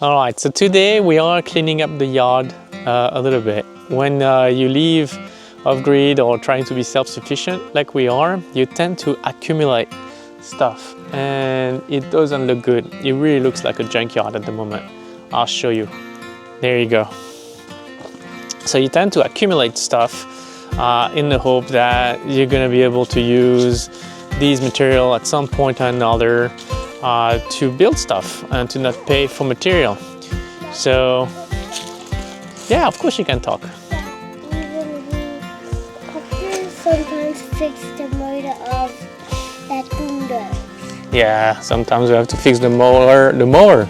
All right, so today we are cleaning up the yard a little bit. When you live off-grid or trying to be self-sufficient like we are, you tend to accumulate stuff and it doesn't look good. It really looks like a junkyard at the moment. I'll show you. There you go. So you tend to accumulate stuff in the hope that you're gonna be able to use these material at some point or another to build stuff and to not pay for material. So yeah, of course you can talk. Sometimes fix the motor of that window. Yeah, sometimes we have to fix the mower.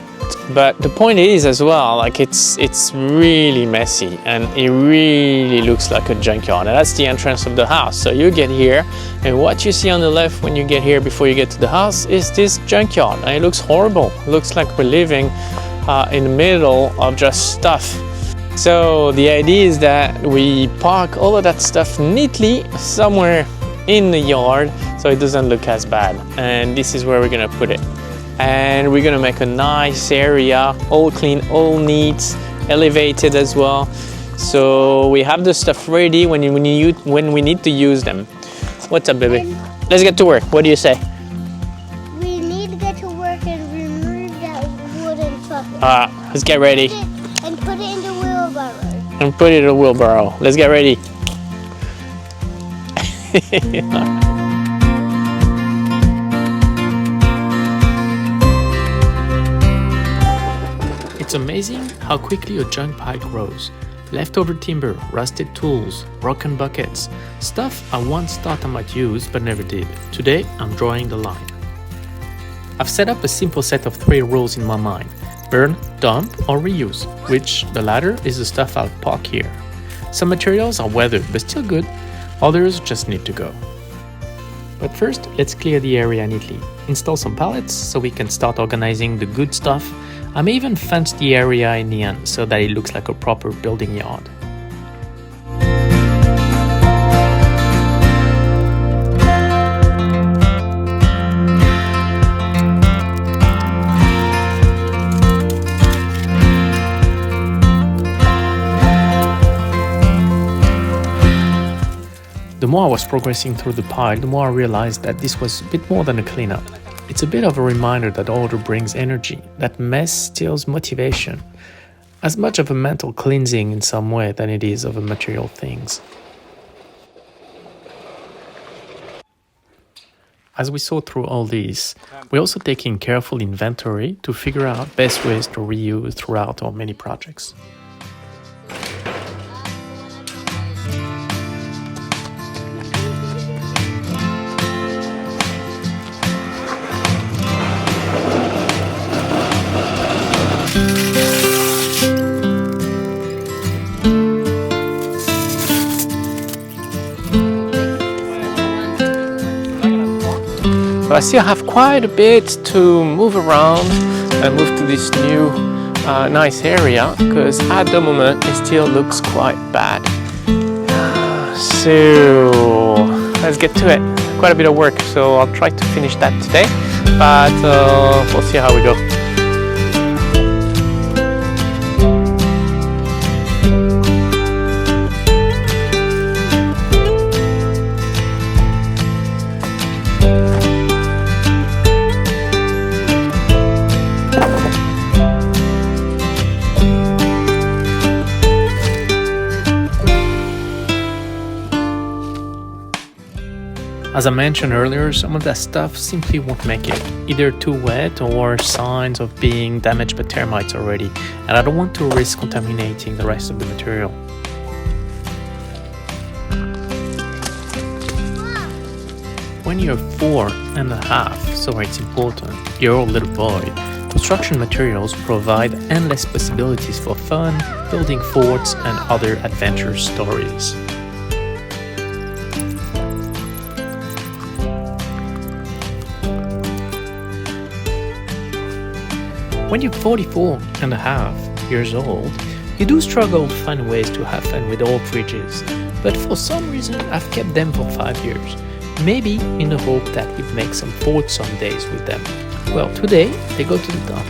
But the point is as well, like it's really messy and it really looks like a junkyard. And that's the entrance of the house. So you get here and what you see on the left when you get here before you get to the house is this junkyard. And it looks horrible. It looks like we're living in the middle of just stuff. So the idea is that we park all of that stuff neatly somewhere in the yard so it doesn't look as bad. And this is where we're gonna put it. And we're gonna make a nice area, all clean, all neat, elevated as well. So we have the stuff ready when we need to use them. What's up, baby? Let's get to work. What do you say? We need to get to work and remove that wooden bucket. Let's get ready. And put it in the wheelbarrow. And put it in the wheelbarrow. Let's get ready. It's amazing how quickly a junk pile grows. Leftover timber, rusted tools, broken buckets, stuff I once thought I might use but never did. Today, I'm drawing the line. I've set up a simple set of 3 rules in my mind: burn, dump, or reuse, which the latter is the stuff I'll park here. Some materials are weathered but still good, others just need to go. But first, let's clear the area neatly. Install some pallets so we can start organizing the good stuff. I may even fence the area in the end so that it looks like a proper building yard. The more I was progressing through the pile, the more I realized that this was a bit more than a cleanup. It's a bit of a reminder that order brings energy, that mess steals motivation, as much of a mental cleansing in some way than it is of a material things. As we saw through all these, we're also taking careful inventory to figure out best ways to reuse throughout our many projects. But I still have quite a bit to move around and move to this new nice area, because at the moment it still looks quite bad. So let's get to it. Quite a bit of work, so I'll try to finish that today, but we'll see how we go. As I mentioned earlier, some of that stuff simply won't make it, either too wet or signs of being damaged by termites already, and I don't want to risk contaminating the rest of the material. When you're 4.5, so it's important, you're a little boy, construction materials provide endless possibilities for fun, building forts and other adventure stories. When you're 44.5 years old, you do struggle to find ways to have fun with old fridges, but for some reason I've kept them for 5 years, maybe in the hope that we'd make some forts some days with them. Well, today they go to the dump.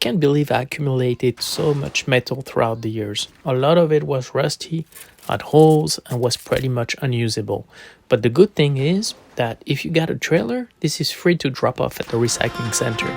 Can't believe I accumulated so much metal throughout the years. A lot of it was rusty, had holes, and was pretty much unusable. But the good thing is that if you got a trailer, this is free to drop off at the recycling center.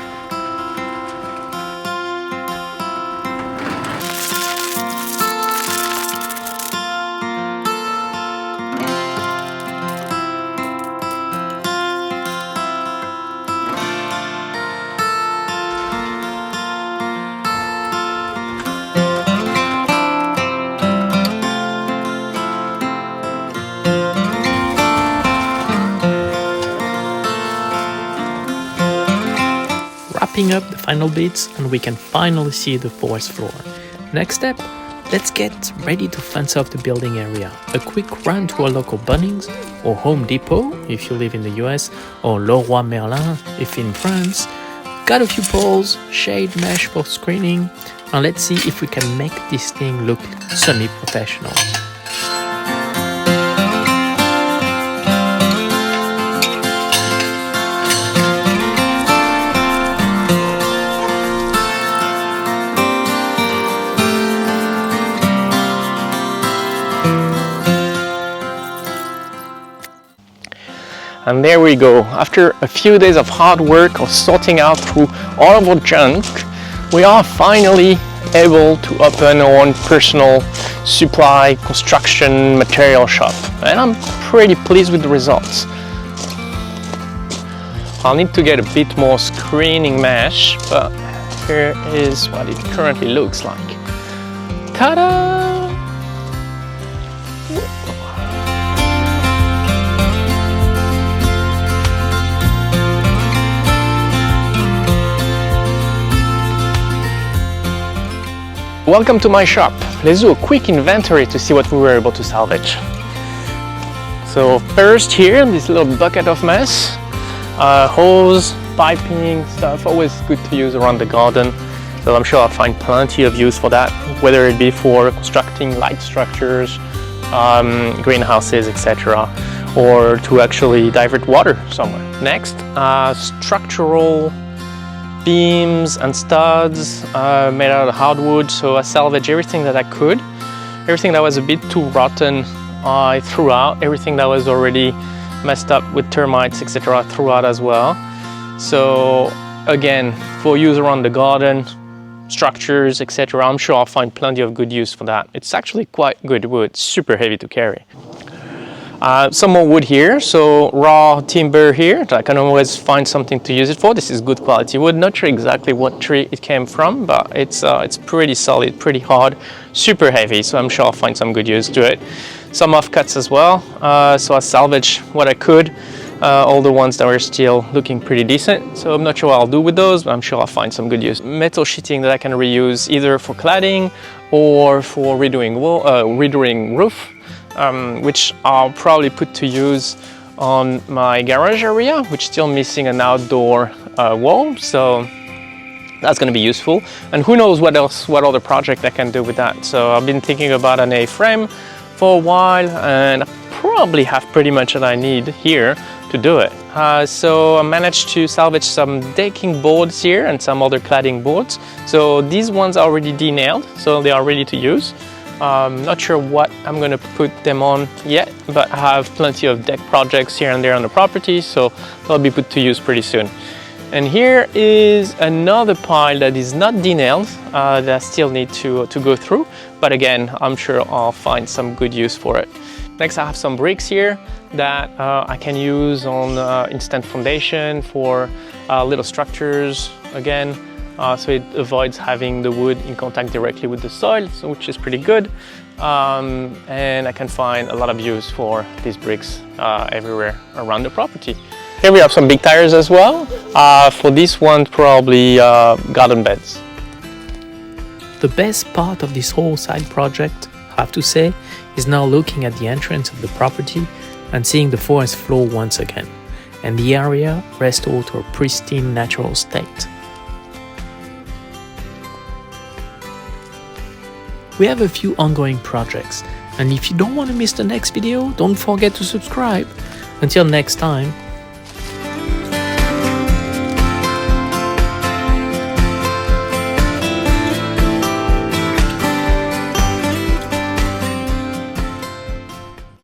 Wrapping up the final bits and we can finally see the forest floor. Next step, let's get ready to fence off the building area. A quick run to a local Bunnings or Home Depot if you live in the US, or Leroy Merlin if in France. Got a few poles, shade mesh for screening, and let's see if we can make this thing look semi-professional. And there we go. After a few days of hard work of sorting out through all of our junk, we are finally able to open our own personal supply construction material shop. And I'm pretty pleased with the results. I'll need to get a bit more screening mesh, but here is what it currently looks like. Ta-da! Welcome to my shop. Let's do a quick inventory to see what we were able to salvage. So first here, this little bucket of mess, hose, piping, stuff, always good to use around the garden. So I'm sure I'll find plenty of use for that, whether it be for constructing light structures, greenhouses, etc., or to actually divert water somewhere. Next, structural beams and studs made out of hardwood, so I salvaged everything that I could. Everything that was a bit too rotten I threw out. Everything that was already messed up with termites, etc., I threw out as well. So again, for use around the garden, structures, etc., I'm sure I'll find plenty of good use for that. It's actually quite good wood, super heavy to carry. Some more wood here, so raw timber here. I can always find something to use it for. This is good quality wood. Not sure exactly what tree it came from, but it's pretty solid, pretty hard, super heavy, so I'm sure I'll find some good use to it. Some offcuts as well, so I salvaged what I could, all the ones that were still looking pretty decent. So I'm not sure what I'll do with those, but I'm sure I'll find some good use. Metal sheeting that I can reuse either for cladding or for redoing roof. Which I'll probably put to use on my garage area, which is still missing an outdoor wall, so that's going to be useful. And who knows what other project I can do with that. So I've been thinking about an A-frame for a while, and I probably have pretty much what I need here to do it. So I managed to salvage some decking boards here and some other cladding boards. So these ones are already de-nailed, so they are ready to use. Not sure what I'm going to put them on yet, but I have plenty of deck projects here and there on the property, so they'll be put to use pretty soon. And here is another pile that is not de-nailed, that I still need to go through, but again, I'm sure I'll find some good use for it. Next, I have some bricks here that I can use on instant foundation for little structures again. So it avoids having the wood in contact directly with the soil, so which is pretty good. And I can find a lot of use for these bricks everywhere around the property. Here we have some big tires as well. For this one, probably garden beds. The best part of this whole side project, I have to say, is now looking at the entrance of the property and seeing the forest floor once again, and the area restored to a pristine natural state. We have a few ongoing projects, and if you don't want to miss the next video, don't forget to subscribe. Until next time,